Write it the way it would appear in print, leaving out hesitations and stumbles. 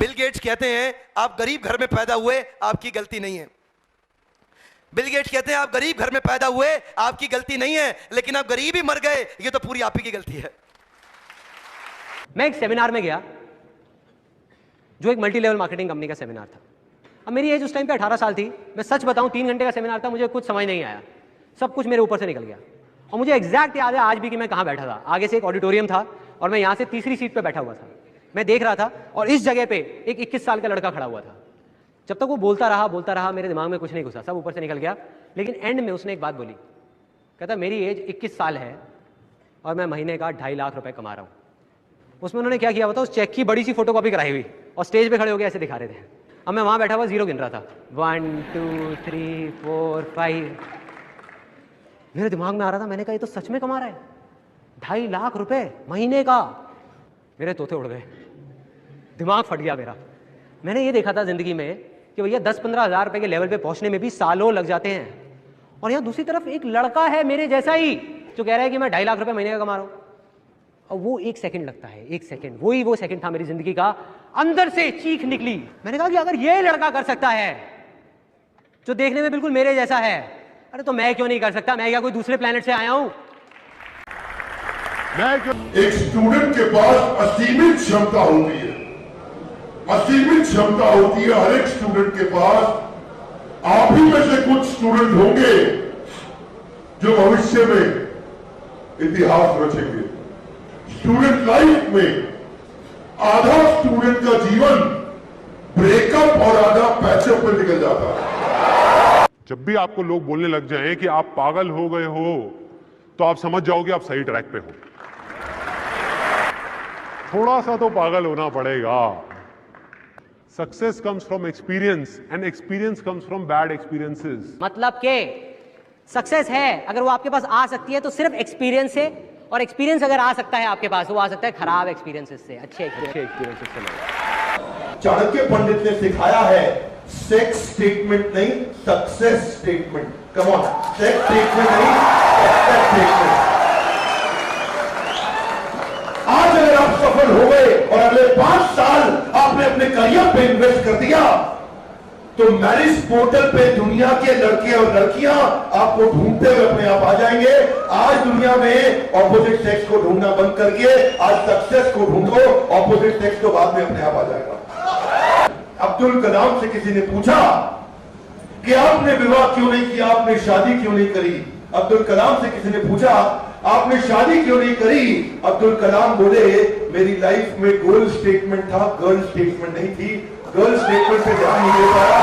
Bill Gates कहते हैं आप गरीब घर में पैदा हुए, आपकी गलती नहीं है। बिल गेट्स कहते हैं आप गरीब घर में पैदा हुए, आपकी गलती नहीं है, लेकिन आप गरीब ही मर गए, ये तो पूरी आप ही की गलती है। मैं एक सेमिनार में गया जो एक मल्टी लेवल मार्केटिंग कंपनी का सेमिनार था। अब मेरी एज उस टाइम पे 18 साल थी। मैं सच बताऊं 3 घंटे का सेमिनार था, मुझे कुछ समझ नहीं आया, सब कुछ मेरे ऊपर से निकल गया। और मुझे एग्जैक्ट याद है आज भी कि मैं कहाँ बैठा था। आगे से एक ऑडिटोरियम था और मैं यहाँ से तीसरी सीट पे बैठा हुआ था। मैं देख रहा था और इस जगह पे एक 21 साल का लड़का खड़ा हुआ था। जब तक वो बोलता रहा मेरे दिमाग में कुछ नहीं घुसा, सब ऊपर से निकल गया। लेकिन एंड में उसने एक बात बोली, कहता मेरी एज 21 साल है और मैं महीने का 2.5 लाख रुपए कमा रहा हूँ। उसमें उन्होंने क्या किया, उस चेक की बड़ी सी फोटोकॉपी कराई हुई और स्टेज पे खड़े होकर ऐसे दिखा रहे थे। अब मैं वहाँ बैठा हुआ जीरो गिन रहा था, 1 2 3 4 5। मेरे दिमाग में आ रहा था, मैंने कहा ये तो सच में कमा रहा है 2.5 लाख रुपए महीने का। मेरे तोते उड़ गए, दिमाग फट गया मेरा। मैंने ये देखा था जिंदगी में कि भैया 10-15 हज़ार रुपए के लेवल पे पहुंचने में भी सालों लग जाते हैं, और यहाँ दूसरी तरफ एक लड़का है मेरे जैसा ही जो कह रहा है कि मैं 2.5 लाख रुपए महीने का कमा रहा हूँ। और वो 1 सेकंड लगता है, 1 सेकंड, वो सेकंड था मेरी जिंदगी का। अंदर से चीख निकली। मैंने कहा कि अगर ये लड़का कर सकता है जो देखने में बिल्कुल मेरे जैसा है, अरे तो मैं क्यों नहीं कर सकता? मैं क्या कोई दूसरे प्लेनेट से आया हूं? एक स्टूडेंट के पास असीमित क्षमता होती है, असीमित क्षमता होती है हर एक स्टूडेंट के पास। आप ही में से कुछ स्टूडेंट होंगे जो भविष्य में इतिहास रचेंगे। स्टूडेंट लाइफ में आधा स्टूडेंट का जीवन ब्रेकअप और आधा पैचअप में निकल जाता है। जब भी आपको लोग बोलने लग जाएं कि आप पागल हो गए हो, तो आप समझ जाओगे आप सही ट्रैक पे हो। थोड़ा सा तो पागल होना पड़ेगा। Success comes from experience and experience comes from bad experiences. मतलब के सक्सेस है अगर वो आपके पास आ सकती है तो सिर्फ एक्सपीरियंस से, और एक्सपीरियंस अगर आ सकता है आपके पास, वो आ सकता है खराब एक्सपीरियंसेस से, अच्छे एक्सपीरियंसेस से। चाणक्य पंडित ने सिखाया है सेक्स स्टेटमेंट नहीं, success statement. Come on, sex statement नहीं, सक्सेस स्टेटमेंट। आज अगर आप सफल हो गए और अगले 5 साल आपने अपने करियर पे इन्वेस्ट कर दिया, तो मैरिज पोर्टल पे दुनिया के लड़के और लड़कियां आपको ढूंढते हुए अपने आप आ जाएंगे। आज दुनिया में ऑपोजिट सेक्स को ढूंढना बंद करके आज सक्सेस को ढूंढो, ऑपोजिट सेक्स तो बाद में अपने आप आ जाएगा। अब्दुल कलाम से किसी ने पूछा कि आपने विवाह क्यों नहीं किया, आपने शादी क्यों नहीं करी? अब्दुल कलाम से किसी ने पूछा आपने शादी क्यों नहीं करी? अब्दुल कलाम बोले मेरी लाइफ में गोल स्टेटमेंट था, गर्ल स्टेटमेंट नहीं थी। गर्ल स्टेटमेंट पे ध्यान नहीं दे पाया,